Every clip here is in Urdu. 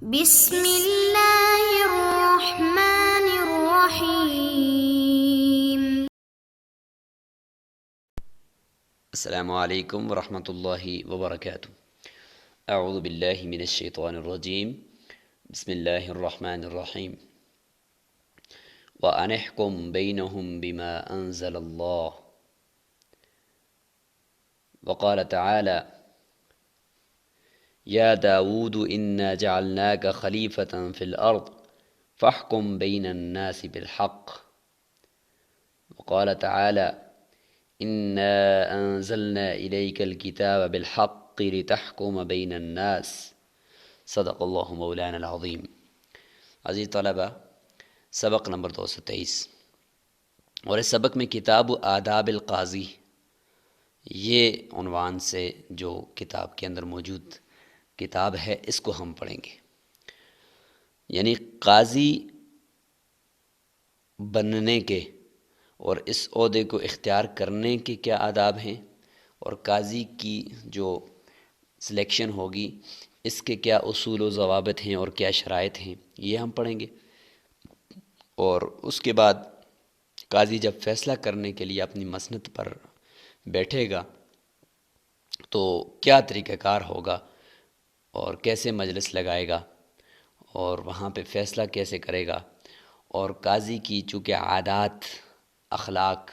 بسم اللہ الرحمن الرحیم۔ السلام علیکم ورحمۃ اللہ وبرکاتہ۔ اعوذ باللہ من الشیطان الرجیم، بسم اللہ الرحمن الرحیم۔ وَأَنِ احْكُم بَيْنَهُم بِمَا أَنزَلَ اللَّهُ۔ وقال تعالى: يا داود إنا جعلناك خليفة في الأرض فاحكم بين الناس بالحق۔ وقال تعالى: إنا أنزلنا إليك الكتاب بالحق لتحكم بين الناس۔ صدق اللہ مولانا العظیم۔ عزیز طلبہ، سبق نمبر 223، اور اس سبق میں کتاب آداب القاضی، یہ عنوان سے جو کتاب کے اندر موجود کتاب ہے اس کو ہم پڑھیں گے۔ یعنی قاضی بننے کے اور اس عہدے کو اختیار کرنے کے کیا آداب ہیں، اور قاضی کی جو سلیکشن ہوگی اس کے کیا اصول و ضوابط ہیں اور کیا شرائط ہیں، یہ ہم پڑھیں گے۔ اور اس کے بعد قاضی جب فیصلہ کرنے کے لیے اپنی مسند پر بیٹھے گا تو کیا طریقہ کار ہوگا اور کیسے مجلس لگائے گا اور وہاں پہ فیصلہ کیسے کرے گا، اور قاضی کی چونکہ عادات، اخلاق،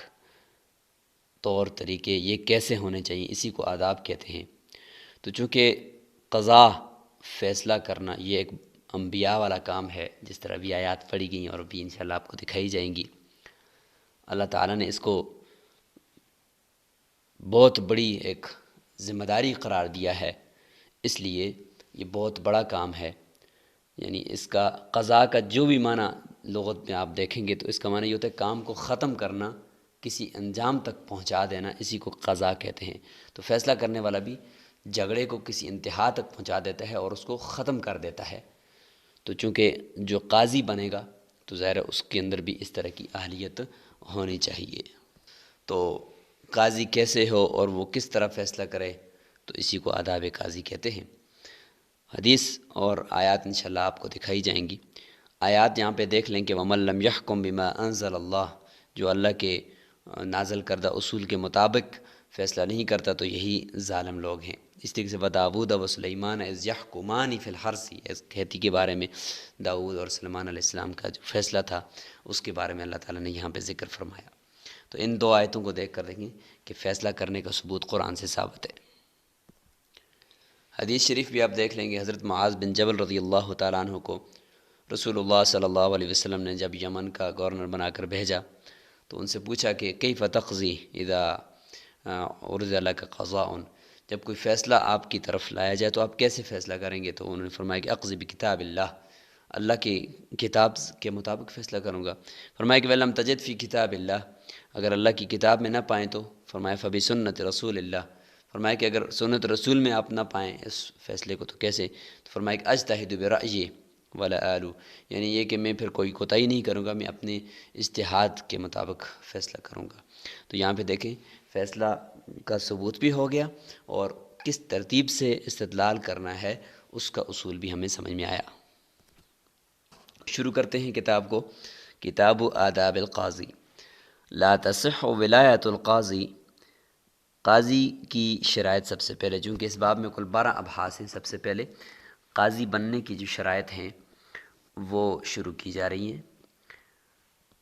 طور طریقے یہ کیسے ہونے چاہیے، اسی کو آداب کہتے ہیں۔ تو چونکہ قضا فیصلہ کرنا یہ ایک انبیاء والا کام ہے، جس طرح بھی آیات پڑھی گئی اور بھی انشاءاللہ آپ کو دکھائی جائیں گی، اللہ تعالیٰ نے اس کو بہت بڑی ایک ذمہ داری قرار دیا ہے، اس لیے یہ بہت بڑا کام ہے۔ یعنی اس کا قضا کا جو بھی معنی لغت میں آپ دیکھیں گے تو اس کا معنی یہ ہوتا ہے کام کو ختم کرنا، کسی انجام تک پہنچا دینا، اسی کو قضا کہتے ہیں۔ تو فیصلہ کرنے والا بھی جھگڑے کو کسی انتہا تک پہنچا دیتا ہے اور اس کو ختم کر دیتا ہے۔ تو چونکہ جو قاضی بنے گا تو ظاہر ہے اس کے اندر بھی اس طرح کی اہلیت ہونی چاہیے۔ تو قاضی کیسے ہو اور وہ کس طرح فیصلہ کرے، تو اسی کو آداب قاضی کہتے ہیں۔ حدیث اور آیات انشاءاللہ آپ کو دکھائی جائیں گی۔ آیات یہاں پہ دیکھ لیں کہ وَمَن لَمْ يَحْكُم بِمَا أَنزَلَ اللَّهُ، جو اللہ کے نازل کردہ اصول کے مطابق فیصلہ نہیں کرتا تو یہی ظالم لوگ ہیں۔ اس طریقے سے وَدَاوُودَ وَسُلَيْمَانَ إِذْ يَحْكُمَانِ فِي الْحَرْثِ، اس کھیتی کے بارے میں داؤد اور سلیمان علیہ السلام کا جو فیصلہ تھا اس کے بارے میں اللہ تعالیٰ نے یہاں پہ ذکر فرمایا۔ تو ان دو آیتوں کو دیکھ کر دیکھیں کہ فیصلہ کرنے کا ثبوت قرآن سے ثابت ہے۔ حدیث شریف بھی آپ دیکھ لیں گے، حضرت معاذ بن جبل رضی اللہ تعالیٰ عنہ کو رسول اللہ صلی اللہ علیہ وسلم نے جب یمن کا گورنر بنا کر بھیجا تو ان سے پوچھا کہ کیف تقضی اذا عرض لک قضاء، جب کوئی فیصلہ آپ کی طرف لایا جائے تو آپ کیسے فیصلہ کریں گے؟ تو انہوں نے فرمایا کہ اقضی بکتاب اللہ، اللہ کی کتاب کے مطابق فیصلہ کروں گا۔ فرمایا کہ وَلَمْ تَجِدْ فِي کتاب اللہ، اگر اللہ کی کتاب میں نہ پائیں تو فرمایا فَبِسُنَّةِ رسول اللہ، فرمایا کہ اگر سنت رسول میں آپ نہ پائیں اس فیصلے کو تو کیسے؟ تو فرمایا کہ اجتہد برأیی ولا آلو، یعنی یہ کہ میں پھر کوئی کوتاہی نہیں کروں گا، میں اپنے اجتہاد کے مطابق فیصلہ کروں گا۔ تو یہاں پہ دیکھیں فیصلہ کا ثبوت بھی ہو گیا اور کس ترتیب سے استدلال کرنا ہے اس کا اصول بھی ہمیں سمجھ میں آیا۔ شروع کرتے ہیں کتاب کو۔ کتاب آداب القاضی۔ لا تصح ولایت القاضی، قاضی کی شرائط سب سے پہلے، چونکہ اس باب میں کل 12 ابحاث ہیں، سب سے پہلے قاضی بننے کی جو شرائط ہیں وہ شروع کی جا رہی ہیں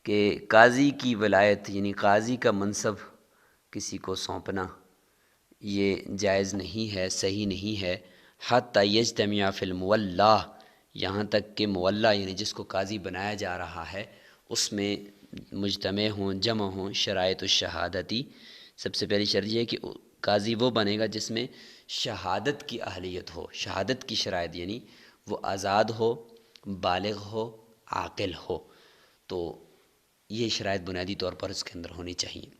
کہ قاضی کی ولایت یعنی قاضی کا منصب کسی کو سونپنا یہ جائز نہیں ہے، صحیح نہیں ہے۔ حتی یجتمع فی المولی، یہاں تک کہ مولی یعنی جس کو قاضی بنایا جا رہا ہے اس میں مجتمع ہوں، جمع ہوں شرائط الشہادتی۔ سب سے پہلی شرط یہ ہے کہ قاضی وہ بنے گا جس میں شہادت کی اہلیت ہو، شہادت کی شرائط یعنی وہ آزاد ہو، بالغ ہو، عاقل ہو۔ تو یہ شرائط بنیادی طور پر اس کے اندر ہونی چاہیے۔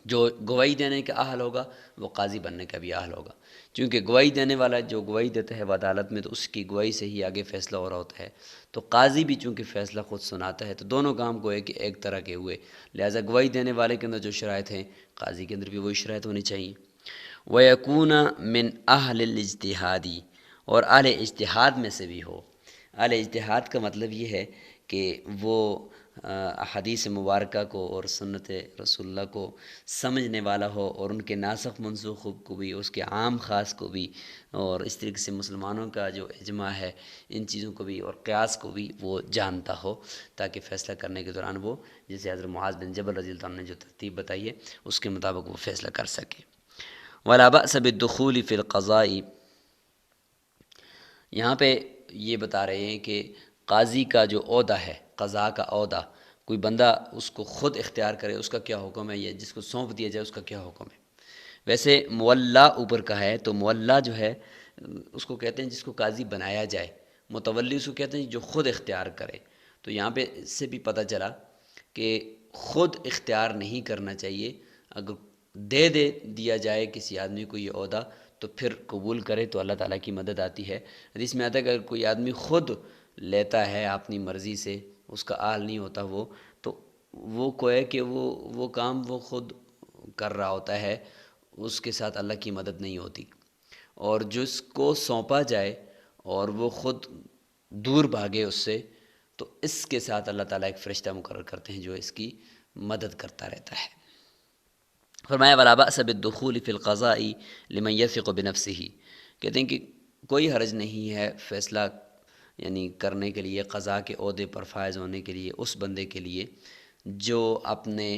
جو گواہی دینے کا اہل ہوگا وہ قاضی بننے کا بھی اہل ہوگا، چونکہ گواہی دینے والا جو گواہی دیتا ہے وہ عدالت میں تو اس کی گواہی سے ہی آگے فیصلہ ہو رہا ہوتا ہے۔ تو قاضی بھی چونکہ فیصلہ خود سناتا ہے تو دونوں کام کو ایک طرح کے ہوئے، لہٰذا گواہی دینے والے کے اندر جو شرائط ہیں قاضی کے اندر بھی وہی شرائط ہونی چاہیے۔ وَيَكُونَ مِنْ أَهْلِ الْاجْتِهَادِ، اور اہل اجتہاد میں سے بھی ہو۔ اہل اجتہاد کا مطلب یہ ہے کہ وہ احادیث مبارکہ کو اور سنت رسول اللہ کو سمجھنے والا ہو، اور ان کے ناسخ منسوخ کو بھی، اس کے عام خاص کو بھی، اور اس طریقے سے مسلمانوں کا جو اجماع ہے ان چیزوں کو بھی اور قیاس کو بھی وہ جانتا ہو، تاکہ فیصلہ کرنے کے دوران وہ، جیسے حضرت معاذ بن جبل رضی اللہ عنہ نے جو ترتیب بتائی ہے اس کے مطابق وہ فیصلہ کر سکے۔ وَلَا بَأْسَ بِالدُّخُولِ فِي الْقَضَاءِ، یہاں پہ یہ بتا رہے ہیں کہ قاضی کا جو عہدہ ہے، قضاء کا عہدہ، کوئی بندہ اس کو خود اختیار کرے اس کا کیا حکم ہے، یا جس کو سونپ دیا جائے اس کا کیا حکم ہے۔ ویسے مولا اوپر کا ہے، تو مولا جو ہے اس کو کہتے ہیں جس کو قاضی بنایا جائے، متولی اس کو کہتے ہیں جو خود اختیار کرے۔ تو یہاں پہ اس سے بھی پتہ چلا کہ خود اختیار نہیں کرنا چاہیے، اگر دیا جائے کسی آدمی کو یہ عہدہ تو پھر قبول کرے تو اللہ تعالیٰ کی مدد آتی ہے۔ حدیث میں آتا ہے کہ اگر کوئی آدمی خود لیتا ہے اپنی مرضی سے، اس کا اہل نہیں ہوتا وہ، تو وہ کوئی کہ وہ کام وہ خود کر رہا ہوتا ہے، اس کے ساتھ اللہ کی مدد نہیں ہوتی۔ اور جس کو سونپا جائے اور وہ خود دور بھاگے اس سے، تو اس کے ساتھ اللہ تعالیٰ ایک فرشتہ مقرر کرتے ہیں جو اس کی مدد کرتا رہتا ہے۔ فرمایا وَلَا بَأْسَ بِالدُّخُولِ فِي الْقَضَاءِ لِمَنْ يَثِقُ بِنَفْسِهِ، کہتے ہیں کہ کوئی حرج نہیں ہے فیصلہ یعنی کرنے کے لیے، قضاء کے عہدے پر فائز ہونے کے لیے، اس بندے کے لیے جو اپنے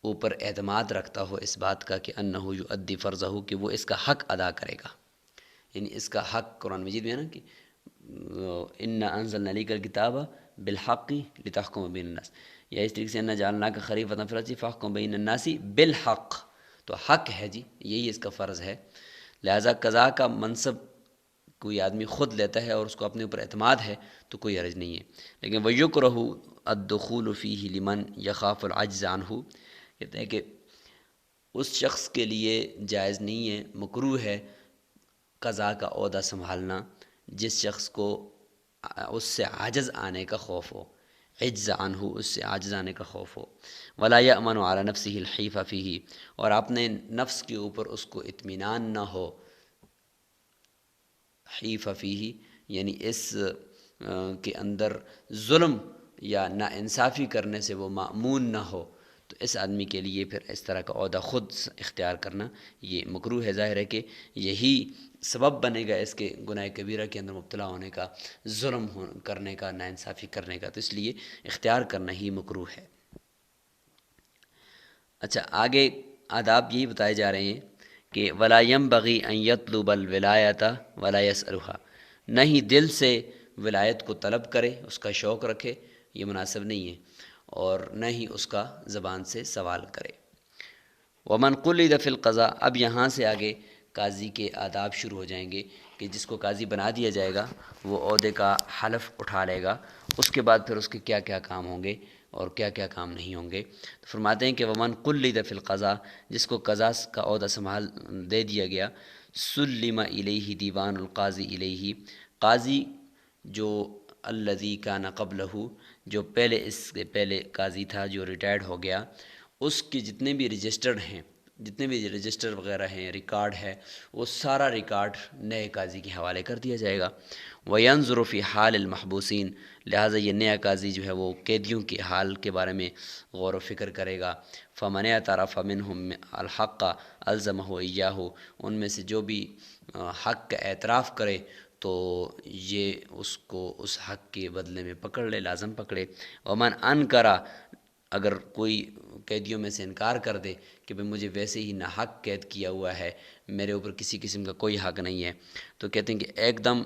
اوپر اعتماد رکھتا ہو اس بات کا کہ انہ یؤدی فرضہ، کہ وہ اس کا حق ادا کرے گا، یعنی اس کا حق قرآن مجید میں ہے نا کہ انا انزلنا الیک الکتاب بالحق لتحکم بین الناس، یا اس طریقے سے انا جعلناک خلیفۃ فی الارض فاحکم بین الناس بالحق، تو حق ہے جی، یہی اس کا فرض ہے۔ لہذا قضاء کا منصب کوئی آدمی خود لیتا ہے اور اس کو اپنے اوپر اعتماد ہے تو کوئی حرج نہیں ہے، لیکن وَيُكْرَهُ الدُّخُولُ فِيهِ لِمَنْ يَخَافُ الْعَجْزَ عَنْهُ، کہتے ہیں کہ اس شخص کے لیے جائز نہیں ہے، مکروہ ہے قضاء کا عہدہ سنبھالنا جس شخص کو اس سے عاجز آنے کا خوف ہو، عجز عنہ، اس سے عاجز آنے کا خوف ہو۔ ولا یأمن علی نفسہ الحیف فیہ، اور اپنے نفس کے اوپر اس کو اطمینان نہ ہو، حیف فیہ یعنی اس کے اندر ظلم یا ناانصافی کرنے سے وہ مأمون نہ ہو، تو اس آدمی کے لیے پھر اس طرح کا عہدہ خود اختیار کرنا یہ مکروہ ہے۔ ظاہر ہے کہ یہی سبب بنے گا اس کے گناہ کبیرہ کے اندر مبتلا ہونے کا، ظلم کرنے کا، ناانصافی کرنے کا، تو اس لیے اختیار کرنا ہی مکروہ ہے۔ اچھا، آگے آداب یہی بتائے جا رہے ہیں کہ ولا ينبغي ان يطلب الولایۃ ولا يسألها، نہ ہی دل سے ولایت کو طلب کرے، اس کا شوق رکھے، یہ مناسب نہیں ہے، اور نہ ہی اس کا زبان سے سوال کرے۔ ومن قلد فی القضاء، اب یہاں سے آگے قاضی کے آداب شروع ہو جائیں گے کہ جس کو قاضی بنا دیا جائے گا وہ عہدے کا حلف اٹھا لے گا، اس کے بعد پھر اس کے کیا کیا کام ہوں گے اور کیا کیا کام نہیں ہوں گے۔ تو فرماتے ہیں کہ ومن قلد فی القضاء، جس کو قضاء کا عہدہ سنبھال دے دیا گیا، سلم الیہ دیوان القاضی الیہ، قاضی جو الذی کان قبلہ، جو پہلے اس سے پہلے قاضی تھا جو ریٹائرڈ ہو گیا، اس کے جتنے بھی رجسٹرڈ ہیں، جتنے بھی رجسٹر وغیرہ ہیں، ریکارڈ ہے، وہ سارا ریکارڈ نئے قاضی کے حوالے کر دیا جائے گا۔ وَيَنظُرُ فِي حَالِ الْمَحْبُوسِينَ، لہٰذا یہ نیا قاضی جو ہے وہ قیدیوں کے حال کے بارے میں غور و فکر کرے گا۔ فَمَنِ اعْتَرَفَ مِنْهُمْ الْحَقَّ أَلْزَمَهُ إِيَّاهُ، ان میں سے جو بھی حق کا اعتراف کرے تو یہ اس کو اس حق کے بدلے میں پکڑ لے، لازم پکڑے۔ وَمَنْ أَنْكَرَ، اگر کوئی قیدیوں میں سے انکار کر دے کہ بھئی مجھے ویسے ہی ناحق قید کیا ہوا ہے، میرے اوپر کسی قسم کا کوئی حق نہیں ہے، تو کہتے ہیں کہ ایک دم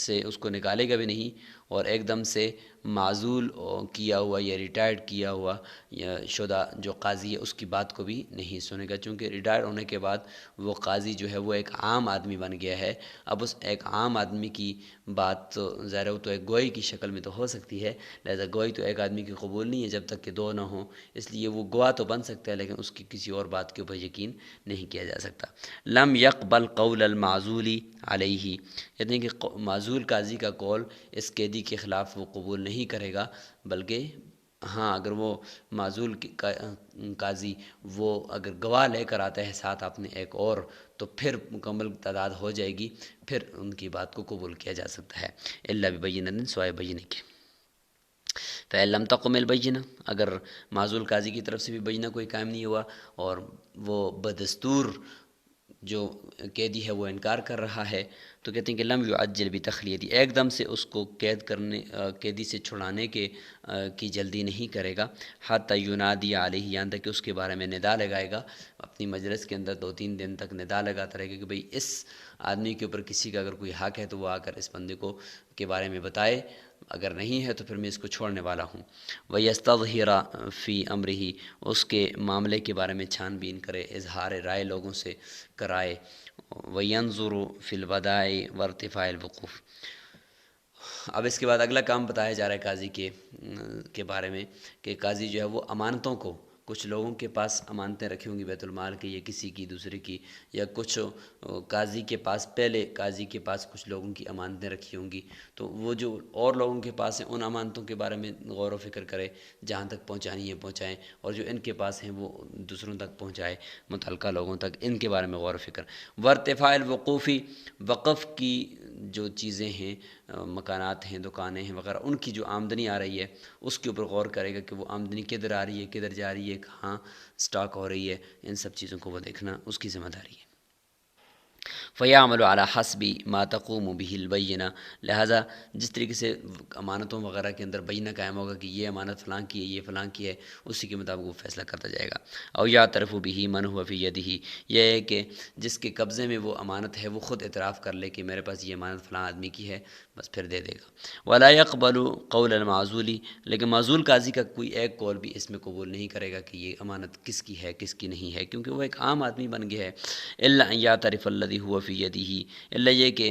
سے اس کو نکالے گا بھی نہیں، اور ایک دم سے معزول کیا ہوا یا ریٹائرڈ کیا ہوا یا شدہ جو قاضی ہے اس کی بات کو بھی نہیں سنے گا، چونکہ ریٹائر ہونے کے بعد وہ قاضی جو ہے وہ ایک عام آدمی بن گیا ہے۔ اب اس ایک عام آدمی کی بات ظاہر ہے تو ایک گوئی کی شکل میں تو ہو سکتی ہے، لہذا گوئی تو ایک آدمی کی قبول نہیں ہے جب تک کہ دو نہ ہوں، اس لیے وہ گواہ تو بن سکتا ہے لیکن اس کی کسی اور بات کے اوپر یقین نہیں کیا جا سکتا۔ لم يقبل قول المعزول علیہ، کہتے ہیں کہ معزول قاضی کا قول اس قیدی کے خلاف وہ قبول نہیں کرے گا، بلکہ ہاں اگر وہ معزول قاضی وہ اگر گواہ لے کر آتا ہے ساتھ اپنے ایک اور، تو پھر مکمل تعداد ہو جائے گی، پھر ان کی بات کو قبول کیا جا سکتا ہے، الا ببینۃ، سوائے بینہ کے۔ فإن لم تقم البینہ، اگر معزول قاضی کی طرف سے بھی بینہ کوئی قائم نہیں ہوا اور وہ بدستور جو قیدی ہے وہ انکار کر رہا ہے، تو کہتے ہیں کہ لم یعجل بتخلیتی، ایک دم سے اس کو قیدی سے چھڑانے کی جلدی نہیں کرے گا، حتی ینادی علیہ، یہاں تک کہ اس کے بارے میں ندا لگائے گا، اپنی مجلس کے اندر 2-3 دن تک ندا لگاتا رہے گا کہ بھئی اس آدمی کے اوپر کسی کا اگر کوئی حق ہے تو وہ آ کر اس بندے کے بارے میں بتائے، اگر نہیں ہے تو پھر میں اس کو چھوڑنے والا ہوں۔ وَيَسْتَظْهِرَ فِي أَمْرِهِ، اس کے معاملے کے بارے میں چھان بین کرے، اظہار رائے لوگوں سے کرائے۔ وَيَنْظُرُ فِي الْوَدَائِعِ وَارْتِفَاعِ الْوُقُوفِ، اب اس کے بعد اگلا کام بتایا جا رہا ہے قاضی کے بارے میں، کہ قاضی جو ہے وہ امانتوں کو، کچھ لوگوں کے پاس امانتیں رکھی ہوں گی بیت المال کی یا کسی کی دوسرے کی، یا کچھ قاضی کے پاس، پہلے قاضی کے پاس کچھ لوگوں کی امانتیں رکھی ہوں گی، تو وہ جو اور لوگوں کے پاس ہیں ان امانتوں کے بارے میں غور و فکر کرے، جہاں تک پہنچانی ہے پہنچائیں، اور جو ان کے پاس ہیں وہ دوسروں تک پہنچائے، متعلقہ لوگوں تک، ان کے بارے میں غور و فکر۔ وارتفاع الوقوفی، وقف کی جو چیزیں ہیں، مکانات ہیں، دکانیں ہیں وغیرہ، ان کی جو آمدنی آ رہی ہے اس کے اوپر غور کرے گا کہ وہ آمدنی کدھر آ رہی ہے، کدھر جا رہی ہے، کہاں سٹاک ہو رہی ہے، ان سب چیزوں کو وہ دیکھنا اس کی ذمہ داری ہے۔ فَيَعْمَلُ عَلَى حَسْبِ مَا تَقُومُ بِهِ الْبَيِّنَةُ، لہٰذا جس طریقے سے امانتوں وغیرہ کے اندر بینہ قائم ہوگا کہ یہ امانت فلاں کی ہے، یہ فلاں کی ہے، اسی کے مطابق وہ فیصلہ کرتا جائے گا۔ او یعترف بِهِ مَنْ هُوَ فِي يَدِهِ، یہ ہے کہ جس کے قبضے میں وہ امانت ہے وہ خود اعتراف کر لے کہ میرے پاس یہ امانت فلاں آدمی کی ہے، بس پھر دے دے گا۔ وَلَا يَقْبَلُ قَوْلَ الْمَعْزُولِ، لیکن معزول قاضی کا کوئی ایک قول بھی اس میں قبول نہیں کرے گا کہ یہ امانت کس کی ہے کس کی نہیں ہے، کیونکہ وہ ایک عام آدمی بن گیا ہے۔ إِلَّا أَن يَعْتَرِفَ الَّذِي هُوَ فِي يَدِهِ، اللہ یہ کہ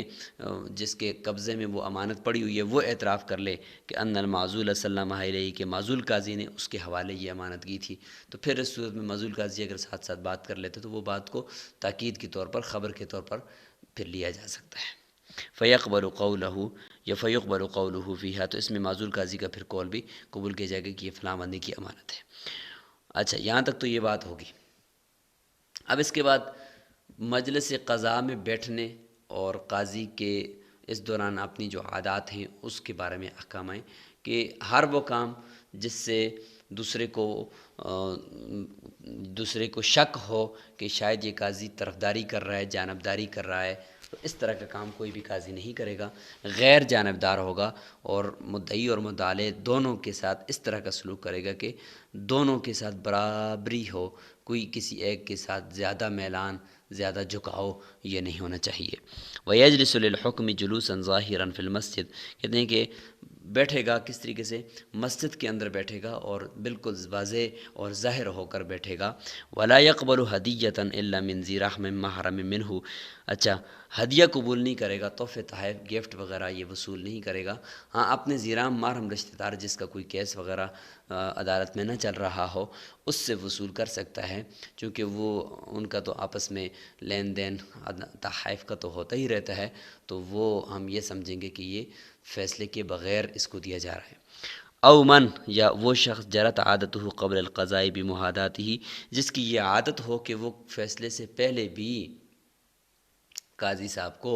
جس کے قبضے میں وہ امانت پڑی ہوئی ہے وہ اعتراف کر لے کہ ان المعزول سلمہ علیہ، کہ معزول قاضی نے اس کے حوالے یہ امانت کی تھی، تو پھر اس صورت میں معزول قاضی اگر ساتھ ساتھ بات کر لیتے تو وہ بات کو تاکید کے طور پر، خبر کے طور پر پھر لیا جا سکتا ہے۔ فیقبل قولہ، یا فیقبل قولہ فیہا، تو اس میں معزول قاضی کا پھر قول بھی قبول کیا جائے گا کہ یہ فلاں بندے کی امانت ہے۔ اچھا، یہاں تک تو یہ بات ہوگی۔ اب اس کے بعد مجلس قضاء میں بیٹھنے اور قاضی کے اس دوران اپنی جو عادات ہیں اس کے بارے میں احکام آئیں، کہ ہر وہ کام جس سے دوسرے کو شک ہو کہ شاید یہ قاضی طرفداری کر رہا ہے، جانبداری کر رہا ہے، تو اس طرح کا کام کوئی بھی قاضی نہیں کرے گا، غیر جانبدار ہوگا اور مدعی اور مدعی دونوں کے ساتھ اس طرح کا سلوک کرے گا کہ دونوں کے ساتھ برابری ہو، کوئی کسی ایک کے ساتھ زیادہ میلان، زیادہ جھکاؤ یہ نہیں ہونا چاہیے۔ وَيَجْلِسُ لِلْحُكْمِ جُلُوسًا ظَاهِرًا فِي الْمَسْجِدِ، کہتے ہیں کہ بیٹھے گا کس طریقے سے، مسجد کے اندر بیٹھے گا اور بالکل واضح اور ظاہر ہو کر بیٹھے گا۔ وَلَا يَقْبَلُ هَدِيَّةً إِلَّا مِنْ ذِي رَحْمٍ مَحْرَمٍ مِّنْهُ، اچھا ہدیہ قبول نہیں کرے گا، تحفے تحائف گفٹ وغیرہ یہ وصول نہیں کرے گا، ہاں اپنے زیرام محرم رشتہ دار جس کا کوئی کیس وغیرہ عدالت میں نہ چل رہا ہو اس سے وصول کر سکتا ہے، چونکہ وہ ان کا تو آپس میں لین دین تحائف کا تو ہوتا ہی رہتا ہے، تو وہ ہم یہ سمجھیں گے کہ یہ فیصلے کے بغیر اس کو دیا جا رہا ہے۔ او من، یا وہ شخص جرت عادتہ قبل القضاء بمحاداتہ، جس کی یہ عادت ہو کہ وہ فیصلے سے پہلے بھی قاضی صاحب کو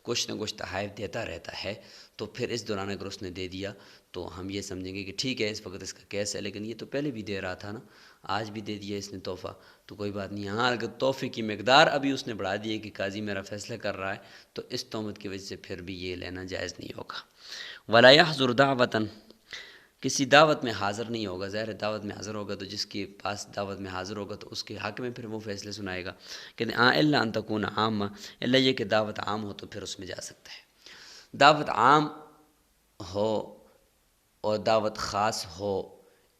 کچھ نہ کچھ تحائف دیتا رہتا ہے، تو پھر اس دوران اگر اس نے دے دیا تو ہم یہ سمجھیں گے کہ ٹھیک ہے اس وقت اس کا کیس ہے، لیکن یہ تو پہلے بھی دے رہا تھا نا، آج بھی دے دیا اس نے تحفہ تو کوئی بات نہیں۔ ہاں اگر تحفے کی مقدار ابھی اس نے بڑھا دی ہے کہ قاضی میرا فیصلہ کر رہا ہے، تو اس تہمت کی وجہ سے پھر بھی یہ لینا جائز نہیں ہوگا۔ ولا يحضر دعوة، کسی دعوت میں حاضر نہیں ہوگا، ظاہر دعوت میں حاضر ہوگا تو جس کے پاس دعوت میں حاضر ہوگا تو اس کے حق میں پھر وہ فیصلے سنائے گا، کہتے ہیں الا ان تکون عامہ، اللہ یہ کہ دعوت عام ہو تو پھر اس میں جا سکتا ہے۔ دعوت عام ہو اور دعوت خاص ہو،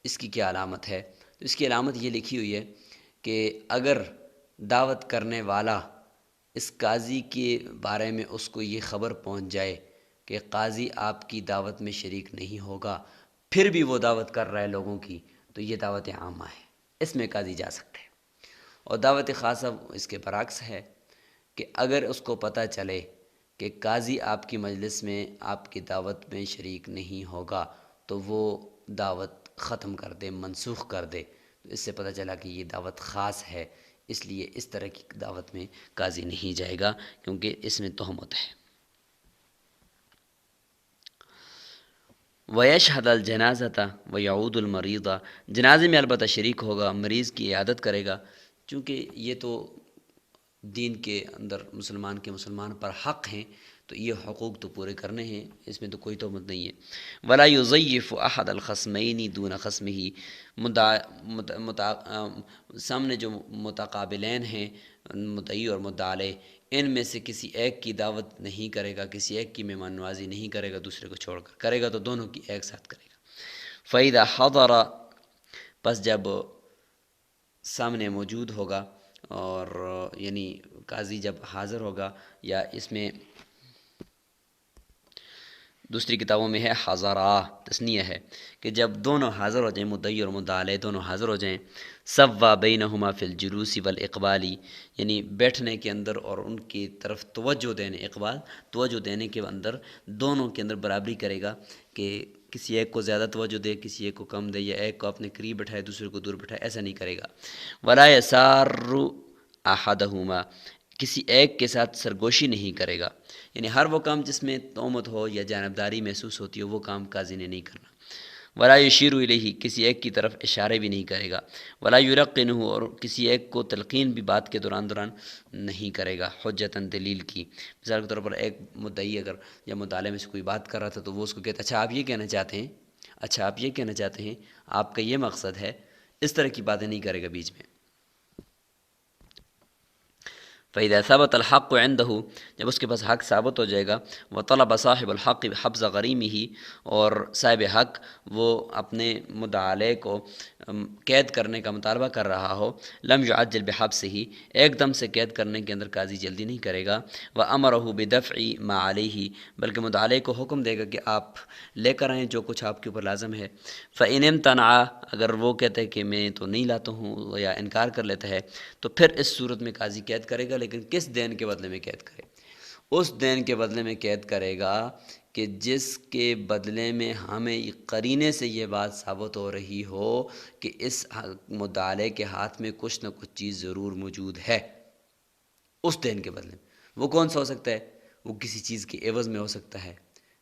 اس کی کیا علامت ہے؟ تو اس کی علامت یہ لکھی ہوئی ہے کہ اگر دعوت کرنے والا اس قاضی کے بارے میں اس کو یہ خبر پہنچ جائے کہ قاضی آپ کی دعوت میں شریک نہیں ہوگا، پھر بھی وہ دعوت کر رہا ہے لوگوں کی، تو یہ دعوت عامہ ہے، اس میں قاضی جا سکتے ہیں۔ اور دعوت خاصہ اس کے برعکس ہے کہ اگر اس کو پتہ چلے کہ قاضی آپ کی مجلس میں آپ کی دعوت میں شریک نہیں ہوگا تو وہ دعوت ختم کر دے، منسوخ کر دے، تو اس سے پتہ چلا کہ یہ دعوت خاص ہے، اس لیے اس طرح کی دعوت میں قاضی نہیں جائے گا کیونکہ اس میں تہمت ہے۔ وَيَشْهَدَ الْجَنَازَةَ وَيَعُودُ الْمَرِيضَ، جنازے میں البتہ شریک ہوگا، مریض کی عیادت کرے گا، چونکہ یہ تو دین کے اندر مسلمان پر حق ہیں، تو یہ حقوق تو پورے کرنے ہیں، اس میں تو کوئی تہمت نہیں ہے۔ وَلَا يُضَيِّفُ أَحَدَ الْخَصْمَيْنِ دُونَ خَصْمِهِ، سامنے جو متقابلین ہیں، مدعی اور مدعا علیہ، ان میں سے کسی ایک کی دعوت نہیں کرے گا، کسی ایک کی مہمان نوازی نہیں کرے گا دوسرے کو چھوڑ کر، کرے گا تو دونوں کی ایک ساتھ کرے گا۔ فَإِذَا حَضَرَ، پس جب سامنے موجود ہوگا، اور یعنی قاضی جب حاضر ہوگا، یا اس میں دوسری کتابوں میں ہے حضرا، تثنیہ ہے کہ جب دونوں حاضر ہو جائیں، مدعی اور مدعا علیہ دونوں حاضر ہو جائیں، سوا بینہما فی الجلوس والاقبالی، یعنی بیٹھنے کے اندر اور ان کی طرف توجہ دینے، اقبال توجہ دینے کے اندر دونوں کے اندر برابری کرے گا، کہ کسی ایک کو زیادہ توجہ دے، کسی ایک کو کم دے، یا ایک کو اپنے قریب بٹھائے دوسرے کو دور بٹھائے، ایسا نہیں کرے گا۔ ولا یسار احدہما، کسی ایک کے ساتھ سرگوشی نہیں کرے گا، یعنی ہر وہ کام جس میں تہمت ہو یا جانبداری محسوس ہوتی ہو وہ کام قاضی نے نہیں کرنا۔ ولا یشیر الیہ، کسی ایک کی طرف اشارے بھی نہیں کرے گا۔ ولا یرقنہ، اور کسی ایک کو تلقین بھی بات کے دوران نہیں کرے گا، حجتاً دلیل کی۔ مثال کے طور پر ایک مدعی اگر یا مطالعے میں سے کوئی بات کر رہا تھا تو وہ اس کو کہتا اچھا آپ یہ کہنا چاہتے ہیں، اچھا آپ یہ کہنا چاہتے ہیں، آپ کا یہ مقصد ہے، اس طرح کی باتیں نہیں کرے گا بیچ میں۔ فَإِذَا ثَبَتَ الْحَقُّ عِنْدَهُ، جب اس کے پاس حق ثابت ہو جائے گا، وَطَلَبَ صَاحِبُ الْحَقِّ حَبْسَ غَرِيمِهِ، اور صاحب حق وہ اپنے مدعا علیہ کو قید کرنے کا مطالبہ کر رہا ہو، لم يعجل بحبسه، ایک دم سے قید کرنے کے اندر قاضی جلدی نہیں کرے گا، وَأَمَرَهُ بِدَفْعِ مَا عَلَيْهِ، بلکہ مدعا علیہ کو حکم دے گا کہ آپ لے کر آئیں جو کچھ آپ کے اوپر لازم ہے۔ فَإِنِ امْتَنَعَ، اگر وہ کہتا ہے کہ میں تو نہیں لاتا ہوں یا انکار کر لیتا ہے، تو پھر اس صورت میں قاضی قید کرے گا، لیکن کس دین کے بدلے میں قید کرے؟ اس دین کے بدلے میں قید کرے گا کہ جس کے بدلے میں ہمیں قرینے سے یہ بات ثابت ہو رہی ہو کہ اس مدعا کے ہاتھ میں کچھ نہ کچھ چیز ضرور موجود ہے، اس دین کے بدلے میں۔ وہ کون سا ہو سکتا ہے؟ وہ کسی چیز کے عوض میں ہو سکتا ہے۔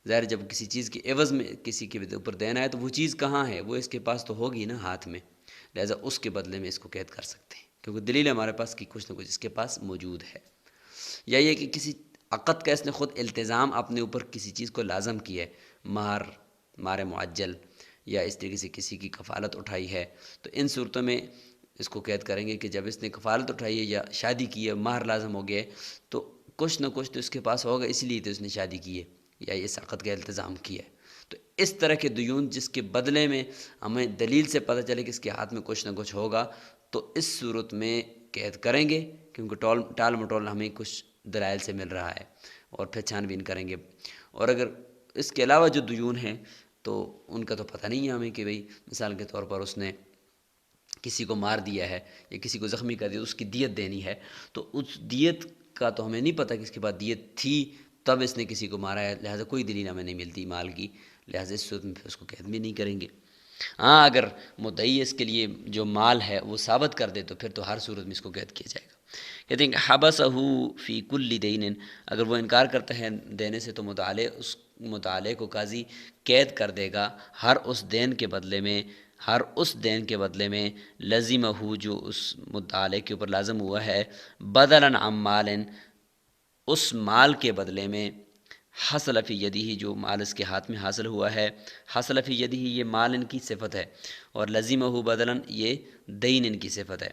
ظاہر جب کسی چیز کے عوض میں کسی کے اوپر دینا ہے تو وہ چیز کہاں ہے؟ وہ اس کے پاس تو ہوگی نا ہاتھ میں، لہٰذا اس کے بدلے میں اس کو قید کر سکتے ہیں، کیونکہ دلیل ہمارے پاس کہ کچھ نہ کچھ اس کے پاس موجود ہے۔ یا یہ کہ کسی عقد کا اس نے خود التزام اپنے اوپر کسی چیز کو لازم کیا ہے، مہر معجل، یا اس طریقے سے کسی کی کفالت اٹھائی ہے، تو ان صورتوں میں اس کو قید کریں گے کہ جب اس نے کفالت اٹھائی ہے یا شادی کی ہے، مہر لازم ہو گیا ہے، تو کچھ نہ کچھ تو اس کے پاس ہوگا، اس لیے تو اس نے شادی کی ہے یا اس عقد کا التزام کیا ہے۔ تو اس طرح کے دیون جس کے بدلے میں ہمیں دلیل سے پتہ چلے کہ اس کے ہاتھ میں کچھ نہ کچھ ہوگا، تو اس صورت میں قید کریں گے، کیونکہ ٹال مٹول ہمیں کچھ دلائل سے مل رہا ہے، اور پھر چھان بین کریں گے۔ اور اگر اس کے علاوہ جو دیون ہیں تو ان کا تو پتہ نہیں ہے ہمیں کہ بھئی مثال کے طور پر اس نے کسی کو مار دیا ہے یا کسی کو زخمی کر دیا، اس کی دیت دینی ہے، تو اس دیت کا تو ہمیں نہیں پتہ کہ اس کے بعد دیت تھی تب اس نے کسی کو مارا ہے، لہٰذا کوئی دلیل ہمیں نہیں ملتی مال کی، لہٰذا اس صورت میں پھر اس کو قید بھی نہیں کریں گے۔ ہاں اگر مدعی اس کے لیے جو مال ہے وہ ثابت کر دے تو پھر تو ہر صورت میں اس کو قید کیا جائے گا۔ کہتے ہیں کہ حبسہ فی کل دین، اگر وہ انکار کرتا ہے دینے سے تو مدعا کو قاضی قید کر دے گا ہر اس دین کے بدلے میں، لزمہ جو اس مدعا کے اوپر لازم ہوا ہے، بدلاً عن مال، اس مال کے بدلے میں، حصل فی یدہ، جو مال اس کے ہاتھ میں حاصل ہوا ہے، حصل فی یدہ یہ مال ان کی صفت ہے، اور لزمہ بدلاً یہ دین ان کی صفت ہے۔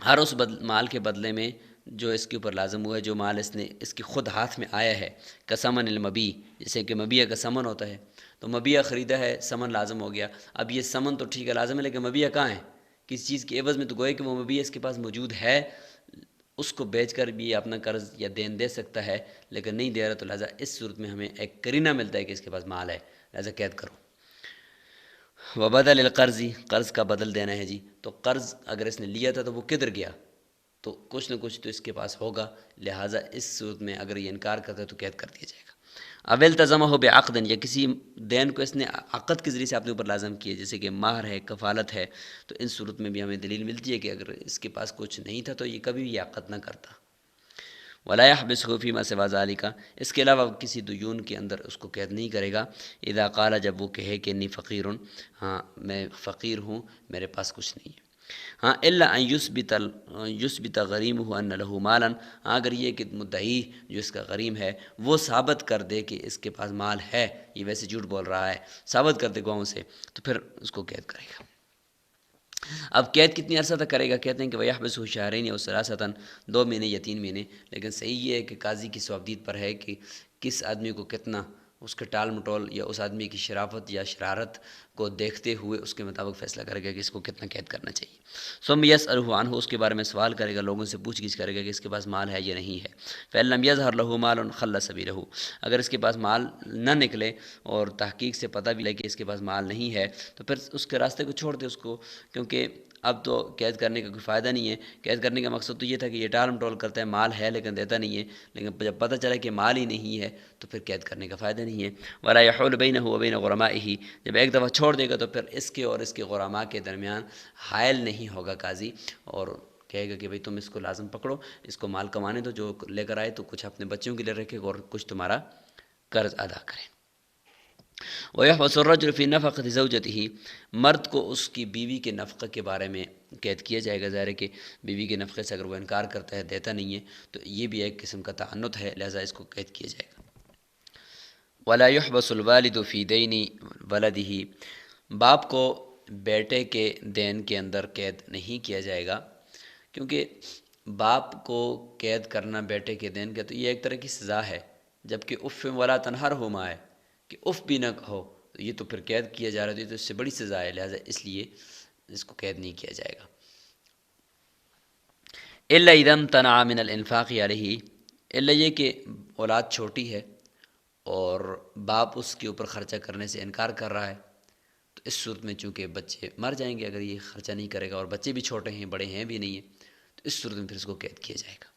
ہر اس مال کے بدلے میں جو اس کے اوپر لازم ہوا ہے، جو مال اس کے خود ہاتھ میں آیا ہے، کسمن المبی، جیسے کہ مبیع کا سمن ہوتا ہے، تو مبیع خریدا ہے، سمن لازم ہو گیا، اب یہ سمن تو ٹھیک ہے لازم ہے، لیکن مبیع کہاں ہے؟ کسی چیز کے عوض میں، تو گویا کہ وہ مبیع اس کے پاس موجود ہے، اس کو بیچ کر بھی اپنا قرض یا دین دے سکتا ہے، لیکن نہیں دے رہا، تو لہٰذا اس صورت میں ہمیں ایک قرینہ ملتا ہے کہ اس کے پاس مال ہے، لہٰذا قید کرو۔ وبدل القرض، قرض کا بدل دینا ہے جی، تو قرض اگر اس نے لیا تھا تو وہ کدھر گیا؟ تو کچھ نہ کچھ تو اس کے پاس ہوگا، لہٰذا اس صورت میں اگر یہ انکار کرتا ہے تو قید کر دیا جائے گا۔ اول تزمہ ہو بعقد، یا کسی دین کو اس نے عقد کے ذریعے سے اپنے اوپر لازم کیا، جیسے کہ مہر ہے، کفالت ہے، تو ان صورت میں بھی ہمیں دلیل ملتی ہے کہ اگر اس کے پاس کچھ نہیں تھا تو یہ کبھی بھی یہ عقد نہ کرتا۔ ولا يحبسه فيما سوى ذلك، اس کے علاوہ کسی دیون کے اندر اس کو قید نہیں کرے گا۔ اذا قال، جب وہ کہے کہ انی فقیر، ہاں میں فقیر ہوں، میرے پاس کچھ نہیں ہے۔ ہاں الا ان یثبت غریمہ ان له مالا، ہاں اگر یہ کہ مدعی جو اس کا غریم ہے وہ ثابت کر دے کہ اس کے پاس مال ہے، یہ ویسے جھوٹ بول رہا ہے، ثابت کر دے گواہوں سے، تو پھر اس کو قید کرے گا۔ اب قید کتنی عرصہ تک کرے گا؟ کہتے ہیں کہ وَيَحْبِسُهُ شَهْرَيْنِ أَوْ ثَلَاثَةً، 2 مہینے یا 3 مہینے، لیکن صحیح یہ ہے کہ قاضی کی صوابدید پر ہے کہ کس آدمی کو کتنا، اس کے ٹال مٹول یا اس آدمی کی شرافت یا شرارت کو دیکھتے ہوئے اس کے مطابق فیصلہ کرے گا کہ اس کو کتنا قید کرنا چاہیے۔ ثم يسأله عنه، اس کے بارے میں سوال کرے گا، لوگوں سے پوچھ گچھ کرے گا کہ اس کے پاس مال ہے یا نہیں ہے۔ فإن لم يظهر له مال خل سبيله، اگر اس کے پاس مال نہ نکلے اور تحقیق سے پتہ بھی لگے کہ اس کے پاس مال نہیں ہے، تو پھر اس کے راستے کو چھوڑ دے اس کو، کیونکہ اب تو قید کرنے کا کوئی فائدہ نہیں ہے۔ قید کرنے کا مقصد تو یہ تھا کہ یہ ٹال مٹول کرتا ہے، مال ہے لیکن دیتا نہیں ہے، لیکن جب پتہ چلا کہ مال ہی نہیں ہے تو پھر قید کرنے کا فائدہ نہیں ہے۔ ولا يحول بینہ وبین غرمائہ، جب ایک دفعہ چھوڑ دے گا تو پھر اس کے اور اس کے غرماء کے درمیان حائل نہیں ہوگا قاضی، اور کہے گا کہ بھئی تم اس کو لازم پکڑو، اس کو مال کمانے دو، جو لے کر آئے تو کچھ اپنے بچوں کے لیے رکھے گا اور کچھ تمہارا قرض ادا کرے۔ وَيَحْبَسُ الرَّجُلُ فِي نَفَقَةِ زَوْجَتِهِ، مرد کو اس کی بیوی کے نفقہ کے بارے میں قید کیا جائے گا۔ ظاہر ہے کہ بیوی کے نفقے سے اگر وہ انکار کرتا ہے، دیتا نہیں ہے، تو یہ بھی ایک قسم کا تعنت ہے، لہذا اس کو قید کیا جائے گا۔ وَلَا يُحْبَسُ الْوَالِدُ فِي دَيْنِ وَلَدِهِ، باپ کو بیٹے کے دین کے اندر قید نہیں کیا جائے گا، کیونکہ باپ کو قید کرنا بیٹے کے دین کا تو یہ ایک طرح کی سزا ہے، جبکہ اف ولا تنہرہما ہے کہ اف بھی نہ کہو، تو یہ تو پھر قید کیا جا رہا ہے، تو اس سے بڑی سزا ہے، لہذا اس لیے اس کو قید نہیں کیا جائے گا۔ الا اذا امتنع من الانفاق علیہ، الا یہ کہ اولاد چھوٹی ہے اور باپ اس کے اوپر خرچہ کرنے سے انکار کر رہا ہے، تو اس صورت میں چونکہ بچے مر جائیں گے اگر یہ خرچہ نہیں کرے گا، اور بچے بھی چھوٹے ہیں، بڑے ہیں بھی نہیں ہیں، تو اس صورت میں پھر اس کو قید کیا جائے گا۔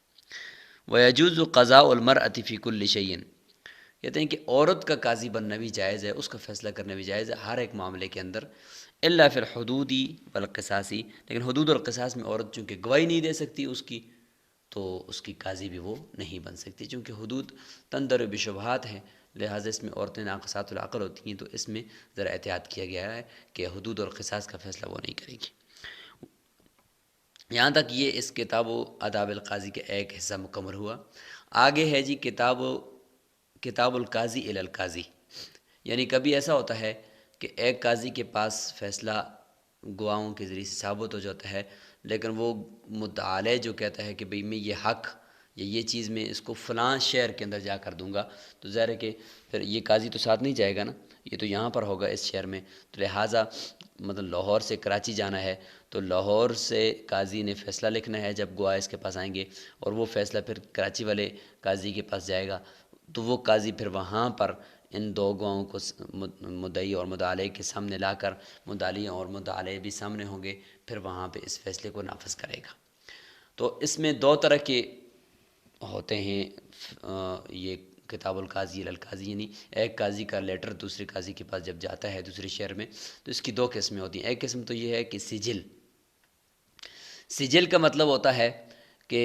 وَيَجُوزُ قَضَاءُ الْمَرْأَةِ فِي كُلِّ شَيْءٍ، کہتے ہیں کہ عورت کا قاضی بننا بھی جائز ہے، اس کا فیصلہ کرنا بھی جائز ہے ہر ایک معاملے کے اندر، الا فی الحدود والقصاص، لیکن حدود اور قصاص میں عورت چونکہ گواہی نہیں دے سکتی اس کی، تو اس کی قاضی بھی وہ نہیں بن سکتی، چونکہ حدود تندر بشبہات ہیں، لہٰذا اس میں عورتیں ناقصات العقل ہوتی ہیں، تو اس میں ذرا احتیاط کیا گیا ہے کہ حدود اور قصاص کا فیصلہ وہ نہیں کرے گی۔ یہاں تک یہ اس کتاب و آداب القاضی کا ایک حصہ مکمل ہوا۔ آگے ہے جی کتاب القاضی الی القاضی، یعنی کبھی ایسا ہوتا ہے کہ ایک قاضی کے پاس فیصلہ گواہوں کے ذریعے سے ثابت ہو جاتا ہے، لیکن وہ مدعا علیہ جو کہتا ہے کہ بھئی میں یہ حق یا یہ چیز میں اس کو فلاں شہر کے اندر جا کر دوں گا، تو ظاہر ہے کہ پھر یہ قاضی تو ساتھ نہیں جائے گا نا، یہ تو یہاں پر ہوگا اس شہر میں، تو لہٰذا مطلب لاہور سے کراچی جانا ہے تو لاہور سے قاضی نے فیصلہ لکھنا ہے جب گواہ اس کے پاس آئیں گے، اور وہ فیصلہ پھر کراچی والے قاضی کے پاس جائے گا، تو وہ قاضی پھر وہاں پر ان دو گواہوں کو مدعی اور مدعا علیہ کے سامنے لا کر، مدعی اور مدعا علیہ بھی سامنے ہوں گے، پھر وہاں پہ اس فیصلے کو نافذ کرے گا۔ تو اس میں 2 طرح کے ہوتے ہیں، یہ کتاب القاضی الی القاضی، یعنی ایک قاضی کا لیٹر دوسرے قاضی کے پاس جب جاتا ہے دوسرے شہر میں، تو اس کی 2 قسمیں ہوتی ہیں۔ ایک قسم تو یہ ہے کہ سجل کا مطلب ہوتا ہے کہ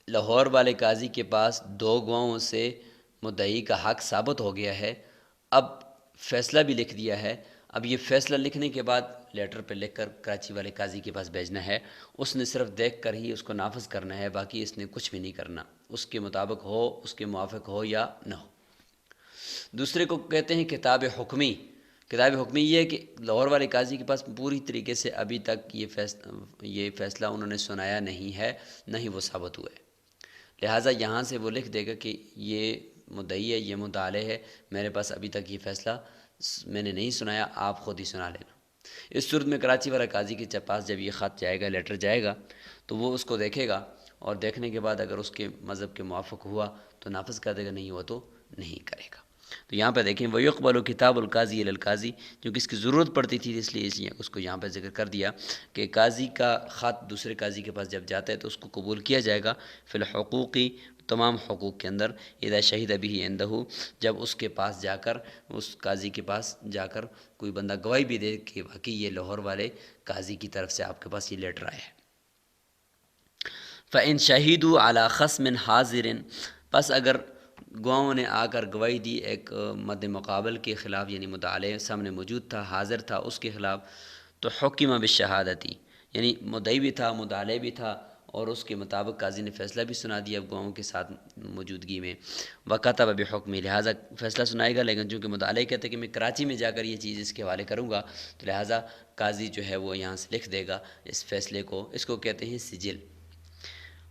لاہور والے قاضی کے پاس 2 گواہوں سے مدعی کا حق ثابت ہو گیا ہے، اب فیصلہ بھی لکھ دیا ہے، اب یہ فیصلہ لکھنے کے بعد لیٹر پہ لکھ کر کراچی والے قاضی کے پاس بھیجنا ہے، اس نے صرف دیکھ کر ہی اس کو نافذ کرنا ہے، باقی اس نے کچھ بھی نہیں کرنا، اس کے مطابق ہو، اس کے موافق ہو یا نہ ہو۔ دوسرے کو کہتے ہیں کتاب حکمی۔ کتاب حکمی یہ ہے کہ لاہور والے قاضی کے پاس پوری طریقے سے ابھی تک یہ فیصلہ انہوں نے سنایا نہیں ہے، نہ ہی وہ ثابت ہوا ہے، لہٰذا یہاں سے وہ لکھ دے گا کہ یہ مدعی ہے، یہ مدعا علیہ ہے، میرے پاس ابھی تک یہ فیصلہ میں نے نہیں سنایا، آپ خود ہی سنا لینا۔ اس صورت میں کراچی والا قاضی کے پاس جب یہ خط جائے گا، لیٹر جائے گا، تو وہ اس کو دیکھے گا، اور دیکھنے کے بعد اگر اس کے مذہب کے موافق ہوا تو نافذ کر دے گا، نہیں ہوا تو نہیں کرے گا۔ تو یہاں پہ دیکھیں وَيُقْبَلُ کتاب القاضی الی القاضی، کیونکہ اس کی ضرورت پڑتی تھی اس لیے اس کو یہاں پہ ذکر کر دیا کہ قاضی کا خط دوسرے قاضی کے پاس جب جاتا ہے تو اس کو قبول کیا جائے گا، فی الحقوقی تمام حقوق کے اندر، اذا شہید بھی عندہ، جب اس کے پاس جا کر، اس قاضی کے پاس جا کر کوئی بندہ گواہی بھی دے کہ واقعی یہ لاہور والے قاضی کی طرف سے آپ کے پاس یہ لیٹر آیا ہے۔ فَإِن شَهِدُوا عَلَى خَصْمٍ حَاضِرٍ، پس اگر گواہوں نے آ کر گواہی دی ایک مد مقابل کے خلاف، یعنی مدعی سامنے موجود تھا، حاضر تھا، اس کے خلاف، تو حکم بالشہادتی، یعنی مدعی بھی تھا، مدعی بھی تھا، اور اس کے مطابق قاضی نے فیصلہ بھی سنا دیا گواہوں کے ساتھ موجودگی میں، وَكَتَبَ بِحُكْمِ، لہٰذا فیصلہ سنائے گا، لیکن چونکہ مدعی کہتے ہیں کہ میں کراچی میں جا کر یہ چیز اس کے حوالے کروں گا، تو لہٰذا قاضی جو ہے وہ یہاں سے لکھ دے گا اس فیصلے کو، اس کو کہتے ہیں سجل۔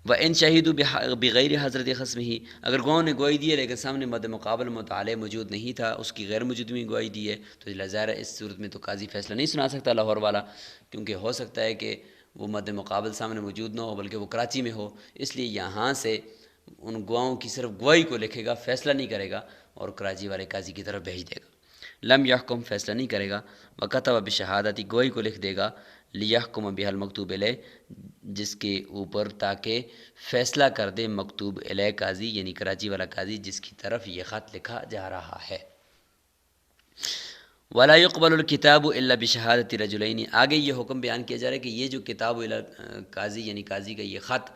وَإِن شَهِدُوا بِغَيْرِ حضرت خصمہ، اگر گواہوں نے گواہی دی ہے لیکن سامنے مد مقابل مدعی موجود نہیں تھا، اس کی غیر موجودگی میں گواہی دی ہے، تو ظاہر ہے اس صورت میں تو قاضی فیصلہ نہیں سنا سکتا لاہور والا، کیونکہ ہو سکتا ہے کہ وہ مد مقابل سامنے موجود نہ ہو بلکہ وہ کراچی میں ہو، اس لیے یہاں سے ان گواہوں کی صرف گواہی کو لکھے گا، فیصلہ نہیں کرے گا، اور کراچی والے قاضی کی طرف بھیج دے گا۔ لم یحکم، فیصلہ نہیں کرے گا، وکتب بشہادتی، گواہی کو لکھ دے گا، لیحکم بها المکتوب الیہ، جس کے اوپر تاکہ فیصلہ کر دے مکتوب الیہ قاضی، یعنی کراچی والا قاضی جس کی طرف یہ خط لکھا جا رہا ہے۔ ولا يقبل الکتاب الا بشہادت رجلین، آگے یہ حکم بیان کیا جا رہا ہے کہ یہ جو کتاب قاضی، یعنی قاضی کا یہ خط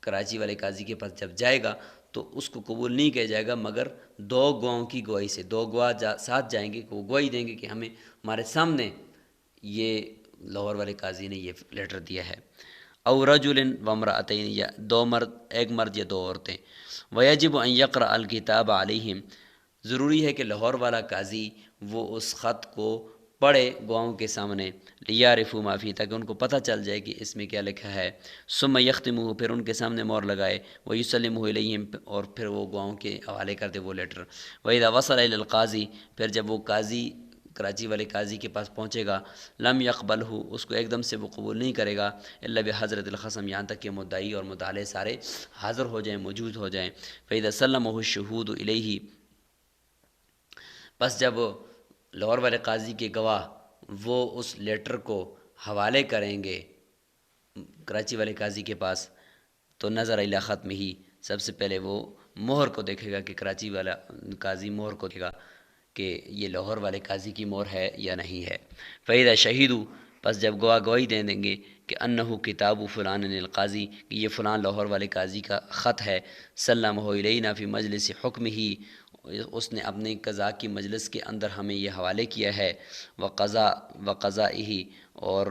کراچی والے قاضی کے پاس جب جائے گا تو اس کو قبول نہیں کیا جائے گا مگر دو گواہوں کی گواہی سے، دو گواہ ساتھ جائیں گے کہ وہ گواہی دیں گے کہ ہمارے سامنے یہ لاہور والے قاضی نے یہ لیٹر دیا ہے۔ او رجل وامرأتین، یا دو مرد، ایک مرد یا دو عورتیں۔ ویجب ان یقرأ الکتاب علیہم، ضروری ہے کہ لاہور والا قاضی وہ اس خط کو پڑھے گواہوں کے سامنے، لیعرفوا ما فیہ، تاکہ ان کو پتہ چل جائے کہ اس میں کیا لکھا ہے، ثم یختمہ، پھر ان کے سامنے مہر لگائے، ویسلمہ الیہم، اور پھر وہ گواہوں کے حوالے کر دے وہ لیٹر۔ واذا وصل الی القاضی، پھر جب وہ قاضی کراچی والے قاضی کے پاس پہنچے گا، لم یقبلہ، اس کو ایک دم سے وہ قبول نہیں کرے گا، الا بحضرت الخصم، یہاں تک کہ مدعی اور مدعی سارے حاضر ہو جائیں، موجود ہو جائیں۔ فاذا سلمہ الشہود الیہ، پس جب لاہور والے قاضی کے گواہ وہ اس لیٹر کو حوالے کریں گے کراچی والے قاضی کے پاس، تو نظر الی ختم ہی، سب سے پہلے وہ مہر کو دیکھے گا کہ کراچی والا قاضی مہر کو دیکھے گا کہ یہ لاہور والے قاضی کی مہر ہے یا نہیں ہے۔ فاذا شہیدوا، پس جب گواہ گواہی دیں گے کہ انہ کتاب فلان القاضی، کہ یہ فلان لاہور والے قاضی کا خط ہے، سلمہ الینا فی مجلس حکمہ، اس نے اپنی قضاء کی مجلس کے اندر ہمیں یہ حوالے کیا ہے، وقضائہ، اور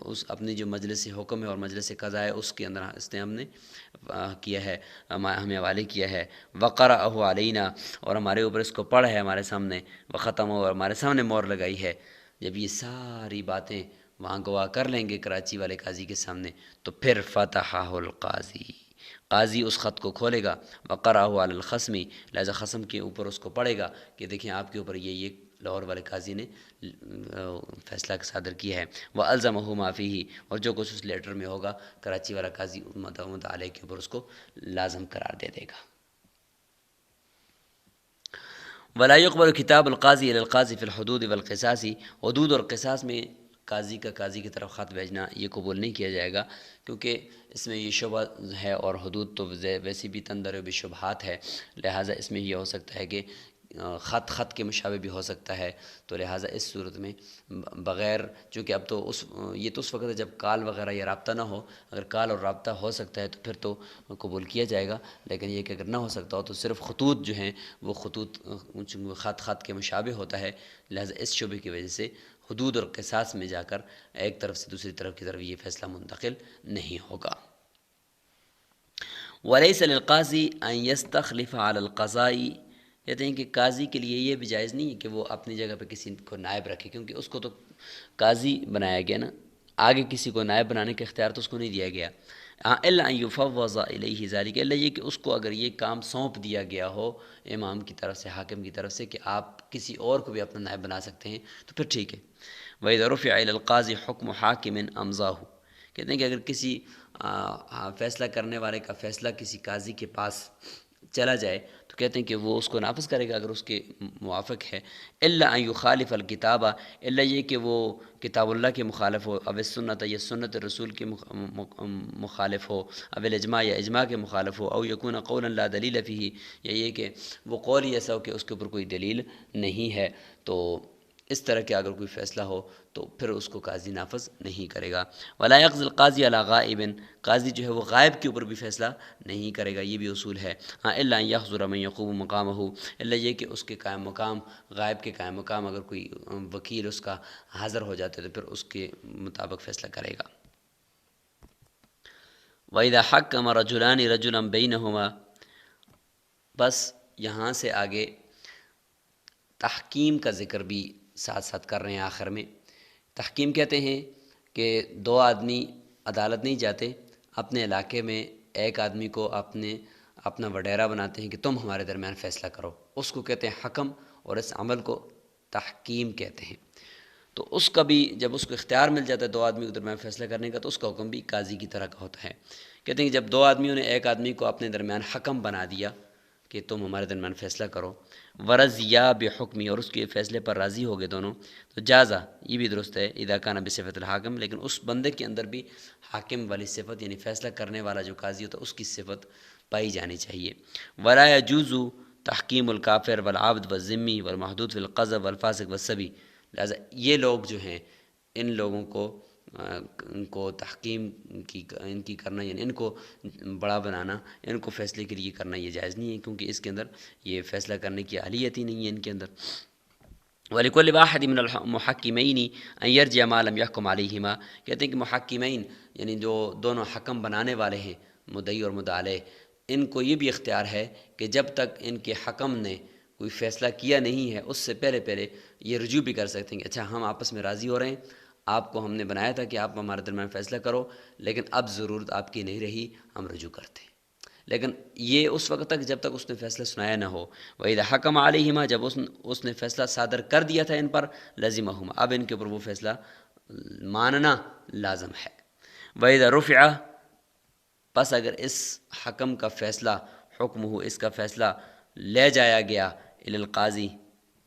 اس اپنی جو مجلس حکم ہے اور مجلس قضاء ہے اس کے اندر اس نے ہم نے کیا ہے، ہمیں حوالے کیا ہے، وقرأہ علینا، اور ہمارے اوپر اس کو پڑھا ہے ہمارے سامنے، وختم، اور ہمارے سامنے مہر لگائی ہے۔ جب یہ ساری باتیں وہاں گواہ کر لیں گے کراچی والے قاضی کے سامنے، تو پھر فتحہ القاضی، قاضی اس خط کو کھولے گا، وقرأہ علی الخصم، لہذا خصم کے اوپر اس کو پڑھے گا کہ دیکھیں آپ کے اوپر یہ لاہور والے قاضی نے فیصلہ صادر کیا ہے، وَأَلْزَمَهُ مَا فِيهِ، اور جو کچھ اس لیٹر میں ہوگا کراچی والا قاضی مدعی کے اوپر اس کو لازم قرار دے گا۔ ولا يقبل کتاب القاضی الی القاضی فی الحدود والقصاص، حدود اور قصاص میں قاضی کا قاضی کی طرف خط بھیجنا یہ قبول نہیں کیا جائے گا، کیونکہ اس میں یہ شبہ ہے، اور حدود تو ویسی بھی تندر و شبہات ہے، لہٰذا اس میں یہ ہو سکتا ہے کہ خط کے مشابہ بھی ہو سکتا ہے، تو لہٰذا اس صورت میں بغیر، چونکہ اب تو یہ تو اس وقت ہے جب کال وغیرہ یا رابطہ نہ ہو، اگر کال اور رابطہ ہو سکتا ہے تو پھر تو قبول کیا جائے گا، لیکن یہ کہ اگر نہ ہو سکتا ہو تو صرف خطوط جو ہیں وہ خطوط خط کے مشابہ ہوتا ہے، لہٰذا اس شبہ کی وجہ سے حدود اور قصاص میں جا کر ایک طرف سے دوسری طرف کی طرف یہ فیصلہ منتقل نہیں ہوگا۔ وَلَيْسَ لِلْقَاضِي أَن يَسْتَخْلِفَ عَلَى الْقَضَاءِ، کہتے ہیں کہ قاضی کے لیے یہ بھی جائز نہیں ہے کہ وہ اپنی جگہ پہ کسی کو نائب رکھے، کیونکہ اس کو تو قاضی بنایا گیا نا، آگے کسی کو نائب بنانے کا اختیار تو اس کو نہیں دیا گیا۔ الا ان یفوض الیہ ذلک، اللہ یہ کہ اس کو اگر یہ کام سونپ دیا گیا ہو امام کی طرف سے، حاکم کی طرف سے، کہ آپ کسی اور کو بھی اپنا نائب بنا سکتے ہیں، تو پھر ٹھیک ہے۔ وَإِذَا رُفِعَ إِلَى الْقَاضِ حُكْمُ حَاكِمٍ أَمْضَاهُ، کہتے ہیں کہ اگر کسی فیصلہ کرنے والے کا فیصلہ کسی قاضی کے پاس چلا جائے تو کہتے ہیں کہ وہ اس کو نافذ کرے گا اگر اس کے موافق ہے، الا ان یخالف الکتابہ، الا یہ کہ وہ کتاب اللہ کے مخالف ہو، او سنت یا سنت رسول کے مخالف ہو، او الاجماع یا اجماع کے مخالف ہو، او یکون قولا لا دلیل فیہ، یا یہ کہ وہ قول ہی ایسا ہو کہ اس کے اوپر کوئی دلیل نہیں ہے، تو اس طرح کے اگر کوئی فیصلہ ہو تو پھر اس کو قاضی نافذ نہیں کرے گا۔ ولا یقضی القاضی علی غائب، قاضی جو ہے وہ غائب کے اوپر بھی فیصلہ نہیں کرے گا، یہ بھی اصول ہے۔ ہاں الا ان یحضر من یقوم مقامہ، الا یہ کہ اس کے قائم مقام، غائب کے قائم مقام اگر کوئی وکیل اس کا حاضر ہو جاتے تو پھر اس کے مطابق فیصلہ کرے گا۔ وَإِذَا حَكَّمَ رَجُلَانِ رَجُلًا بَيْنَهُمَا، بس یہاں سے آگے تحکیم کا ذکر بھی ساتھ ساتھ کر رہے ہیں آخر میں۔ تحکیم کہتے ہیں کہ دو آدمی عدالت نہیں جاتے، اپنے علاقے میں ایک آدمی کو اپنا وڈیرا بناتے ہیں کہ تم ہمارے درمیان فیصلہ کرو، اس کو کہتے ہیں حکم، اور اس عمل کو تحکیم کہتے ہیں۔ تو اس کا بھی جب اس کو اختیار مل جاتا ہے دو آدمی کے درمیان فیصلہ کرنے کا، تو اس کا حکم بھی قاضی کی طرح کا ہوتا ہے۔ کہتے ہیں کہ جب دو آدمیوں نے ایک آدمی کو اپنے درمیان حکم بنا دیا کہ تم ہمارے درمیان فیصلہ کرو، ورضیا بحکمی، اور اس کے فیصلے پر راضی ہو گئے دونوں، تو جازہ، یہ بھی درست ہے، اذا کان بصفت الحاکم، لیکن اس بندے کے اندر بھی حاکم والی صفت یعنی فیصلہ کرنے والا جو قاضی ہوتا ہے اس کی صفت پائی جانی چاہیے۔ ولا یجوز تحکیم الکافر والعابد والذمی والمحدود فی القذف والفاسق والصبی، لہٰذا یہ لوگ جو ہیں ان لوگوں کو تحکیم ان کی کرنا، یعنی ان کو بڑا بنانا، ان کو فیصلے کے لیے کرنا یہ جائز نہیں ہے، کیونکہ اس کے اندر یہ فیصلہ کرنے کی اہلیت ہی نہیں ہے ان کے اندر۔ وَلِكُلِّ وَاحِدٍ مِّنَ الْمُحَكِّمَيْنِ أَن يَرْجِعَ مَا لَمْ يَحْكُمْ عَلَيْهِمَا، کہتے ہیں کہ محکمین یعنی جو دونوں حکم بنانے والے ہیں، مدعی اور مدعا علیہ، ان کو یہ بھی اختیار ہے کہ جب تک ان کے حکم نے کوئی فیصلہ کیا نہیں ہے اس سے پہلے یہ رجوع بھی کر سکتے ہیں کہ اچھا ہم آپس میں راضی ہو رہے ہیں، آپ کو ہم نے بنایا تھا کہ آپ ہمارے درمیان فیصلہ کرو، لیکن اب ضرورت آپ کی نہیں رہی، ہم رجوع کرتے ہیں، لیکن یہ اس وقت تک جب تک اس نے فیصلہ سنایا نہ ہو۔ وَإِذَا حَكَمَ عَلَيْهِمَا، جب اس نے فیصلہ صادر کر دیا تھا ان پر، لَزِمَهُمَا، اب ان کے اوپر وہ فیصلہ ماننا لازم ہے۔ وَإِذَا رُفِعَ، پس اگر اس حکم کا فیصلہ، حکم ہو اس کا فیصلہ لے جایا گیا الی القاضی،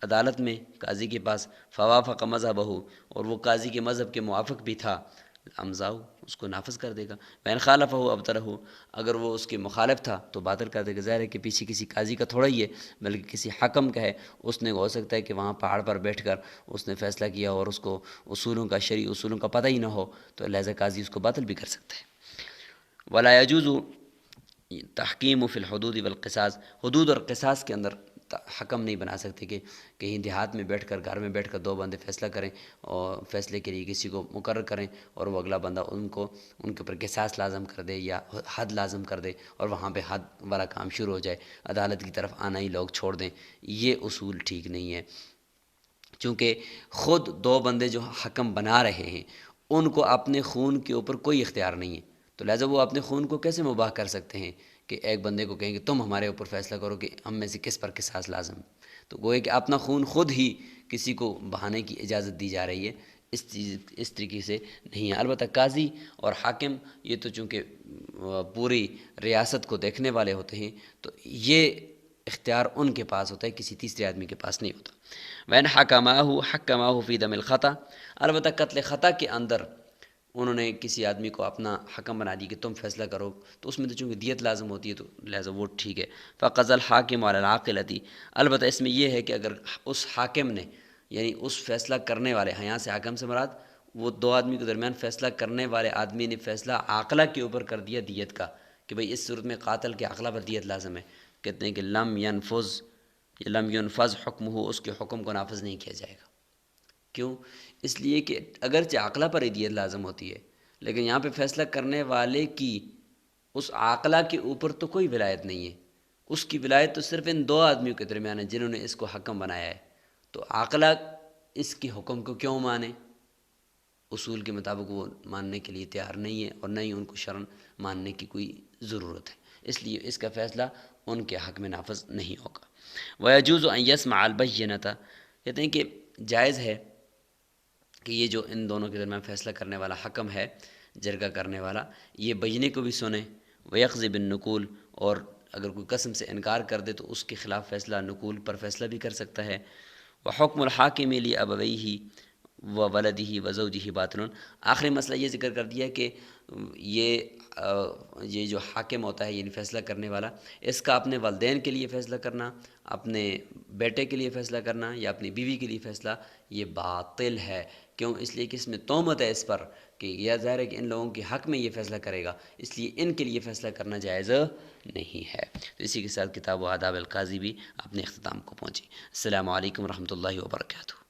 عدالت میں قاضی کے پاس، فوافق مذہبہ، اور وہ قاضی کے مذہب کے موافق بھی تھا، امضاء، اس کو نافذ کر دے گا، وَإِنْ خَالَفَهُ ابطلہ، اگر وہ اس کے مخالف تھا تو باطل کر دے گا۔ ظاہر ہے کہ پیچھے کسی قاضی کا تھوڑا ہی ہے، بلکہ کسی حکم کا ہے، اس نے ہو سکتا ہے کہ وہاں پہاڑ پر بیٹھ کر اس نے فیصلہ کیا اور اس کو اصولوں کا، شرعی اصولوں کا پتہ ہی نہ ہو، تو لہذا قاضی اس کو باطل بھی کر سکتا ہے۔ وَلَا يَجُوزُ تحکیم فی الحدود والقصاص، حدود اور قصاص کے اندر حکم نہیں بنا سکتے کہ کہیں دیہات میں بیٹھ کر، گھر میں بیٹھ کر دو بندے فیصلہ کریں اور فیصلے کے لیے کسی کو مقرر کریں اور وہ اگلا بندہ ان کے اوپر قصاص لازم کر دے یا حد لازم کر دے اور وہاں پہ حد والا کام شروع ہو جائے، عدالت کی طرف آنا ہی لوگ چھوڑ دیں، یہ اصول ٹھیک نہیں ہے، چونکہ خود دو بندے جو حکم بنا رہے ہیں ان کو اپنے خون کے اوپر کوئی اختیار نہیں ہے، تو لہٰذا وہ اپنے خون کو کیسے مباح کر سکتے ہیں کہ ایک بندے کو کہیں کہ تم ہمارے اوپر فیصلہ کرو کہ ہم میں سے کس پر قصاص لازم ہے، تو گویا کہ اپنا خون خود ہی کسی کو بہانے کی اجازت دی جا رہی ہے، اس طریقے سے نہیں ہے۔ البتہ قاضی اور حاکم یہ تو چونکہ پوری ریاست کو دیکھنے والے ہوتے ہیں تو یہ اختیار ان کے پاس ہوتا ہے، کسی تیسرے آدمی کے پاس نہیں ہوتا۔ وَإِنْ حَكَمَاهُ فِي دَمِ الْخَطَأِ، البتہ قتل خطا کے اندر انہوں نے کسی آدمی کو اپنا حکم بنا دی کہ تم فیصلہ کرو، تو اس میں تو چونکہ دیت لازم ہوتی ہے تو لہٰذا وہ ٹھیک ہے۔ فَقَضَى الْحَاكِمُ عَلَى الْعَاقِلَةِ، البتہ اس میں یہ ہے کہ اگر اس حاکم نے، یعنی اس فیصلہ کرنے والے، یہاں سے حاکم سے مراد وہ دو آدمی کے درمیان فیصلہ کرنے والے آدمی نے فیصلہ عاقلہ کے اوپر کر دیا دیت کا کہ بھئی اس صورت میں قاتل کے عاقلہ پر دیت لازم ہے، کہتے ہیں کہ لم ينفذ حکمہ، اس کے حکم کو نافذ نہیں کیا جائے گا۔ کیوں؟ اس لیے کہ اگرچہ عاقلہ پر ہی دیت لازم ہوتی ہے، لیکن یہاں پہ فیصلہ کرنے والے کی اس عاقلہ کے اوپر تو کوئی ولایت نہیں ہے، اس کی ولایت تو صرف ان دو آدمیوں کے درمیان ہے جنہوں نے اس کو حکم بنایا ہے، تو عاقلہ اس کے حکم کو کیوں مانے؟ اصول کے مطابق وہ ماننے کے لیے تیار نہیں ہے اور نہ ہی ان کو شرعاً ماننے کی کوئی ضرورت ہے، اس لیے اس کا فیصلہ ان کے حق میں نافذ نہیں ہوگا۔ وَيَجُوزُ أَن يَسْمَعَ الْبَيِّنَةَ، کہتے ہیں کہ جائز ہے کہ یہ جو ان دونوں کے درمیان فیصلہ کرنے والا حکم ہے، جرگہ کرنے والا، یہ بینہ کو بھی سنے، وَيَقْضِي بِالنُّقُولِ، اور اگر کوئی قسم سے انکار کر دے تو اس کے خلاف فیصلہ نقول پر فیصلہ بھی کر سکتا ہے۔ وحکم الحاکم لأبویہ و ولدہ و زوجہ باطل۔ آخری مسئلہ یہ ذکر کر دیا کہ یہ جو حاکم ہوتا ہے یعنی فیصلہ کرنے والا، اس کا اپنے والدین کے لیے فیصلہ کرنا، اپنے بیٹے کے لیے فیصلہ کرنا یا اپنی بیوی کے لیے فیصلہ، یہ باطل ہے۔ کیوں؟ اس لیے کہ اس میں تہمت ہے اس پر کہ یہ ظاہر ہے کہ ان لوگوں کے حق میں یہ فیصلہ کرے گا، اس لیے ان کے لیے فیصلہ کرنا جائز نہیں ہے۔ تو اسی کے ساتھ کتاب و آداب القاضی بھی اپنے اختتام کو پہنچی۔ السلام علیکم ورحمۃ اللہ وبرکاتہ۔